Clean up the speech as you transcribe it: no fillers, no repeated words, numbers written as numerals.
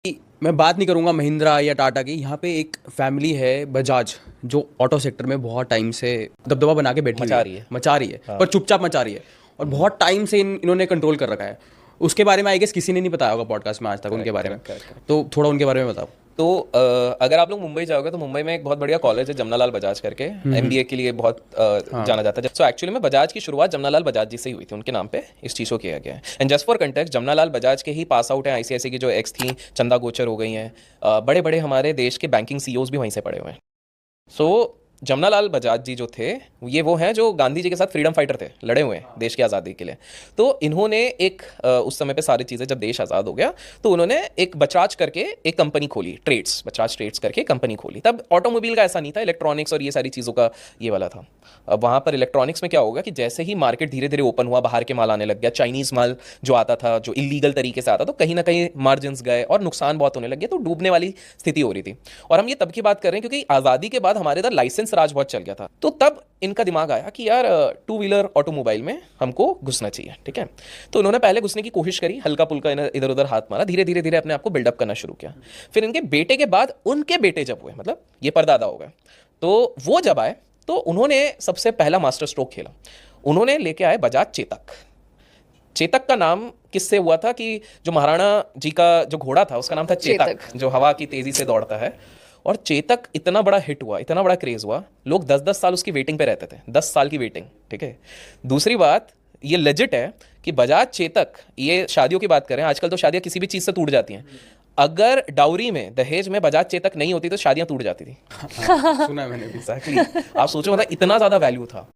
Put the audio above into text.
मैं बात नहीं करूंगा महिंद्रा या टाटा की। यहाँ पे एक फैमिली है बजाज, जो ऑटो सेक्टर में बहुत टाइम से दबदबा बना के बैठी हुई मचा रही है। मचा रही है, हाँ। पर चुपचाप मचा रही है। और बहुत टाइम से इन्होंने कंट्रोल कर रखा है। उसके बारे में आई गेस किसी ने नहीं बताया होगा पॉडकास्ट में आज तक उनके बारे में। correct. तो थोड़ा उनके बारे में बताओ। तो अगर आप लोग मुंबई जाओगे तो मुंबई में एक बहुत बढ़िया कॉलेज है जमनालाल बजाज करके, एमबीए के लिए बहुत जाना जाता है। सो एक्चुअली में बजाज की शुरुआत जमनालाल बजाज जी से ही हुई थी, उनके नाम पे इस चीज़ को किया गया है। And just for context, Jamnalal Bajaj के ही पास आउट हैं आईसीआईसी की जो एक्स थी, चंदा गोचर हो गई हैं। बड़े बड़े हमारे देश के बैंकिंग सीईओज भी वहीं से पड़े हुए हैं। सो जमनालाल बजाज जी जो थे, ये वो हैं जो गांधी जी के साथ फ्रीडम फाइटर थे, लड़े हुए हैं देश की आज़ादी के लिए। तो इन्होंने एक उस समय पे सारी चीज़ें, जब देश आज़ाद हो गया तो उन्होंने एक बजाज करके एक कंपनी खोली, ट्रेड्स, बजाज ट्रेड्स करके कंपनी खोली। तब ऑटोमोबाइल का ऐसा नहीं था, इलेक्ट्रॉनिक्स और ये सारी चीज़ों का ये वाला था। अब वहाँ पर इलेक्ट्रॉनिक्स में क्या होगा कि जैसे ही मार्केट धीरे धीरे ओपन हुआ, बाहर के माल आने लग गया, चाइनीज़ माल जो आता था, जो इलीगल तरीके से आता, तो कहीं ना कहीं मार्जिन्स गए और नुकसान बहुत होने लग गया, तो डूबने वाली स्थिति हो रही थी। और हम ये तब की बात कर रहे हैं क्योंकि आज़ादी के बाद हमारे इधर लाइसेंस राज बहुत चल गया था। तो तब इनका दिमाग आया कि यार टू व्हीलर ऑटोमोबाइल में हमको घुसना चाहिए, ठीक है। तो उन्होंने पहले घुसने की कोशिश करी, हल्का पुल्का इधर उधर हाथ मारा, धीरे धीरे धीरे अपने आप को बिल्डअप करना शुरू किया। फिर इनके बेटे के बाद उनके बेटे जब हुए, मतलब ये परदादा हो गए, तो वो जब आए तो उन्होंने सबसे पहला मास्टर स्ट्रोक खेला। उन्होंने लेके आए बजाज चेतक। चेतक का नाम किससे हुआ था कि जो महाराणा जी का जो घोड़ा था उसका नाम था चेतक, जो हवा की तेजी से दौड़ता है। और चेतक इतना बड़ा हिट हुआ, इतना बड़ा क्रेज हुआ, लोग 10-10 साल उसकी वेटिंग पे रहते थे, 10 साल की वेटिंग, ठीक है। दूसरी बात ये लेजिट है कि बजाज चेतक, ये शादियों की बात करें, आजकल तो शादियां किसी भी चीज़ से टूट जाती हैं। अगर डाउरी में, दहेज में बजाज चेतक नहीं होती तो शादियां टूट जाती थी। सुना है मैंने भी। एग्जैक्टली। आप सोचो, मतलब इतना ज़्यादा वैल्यू था।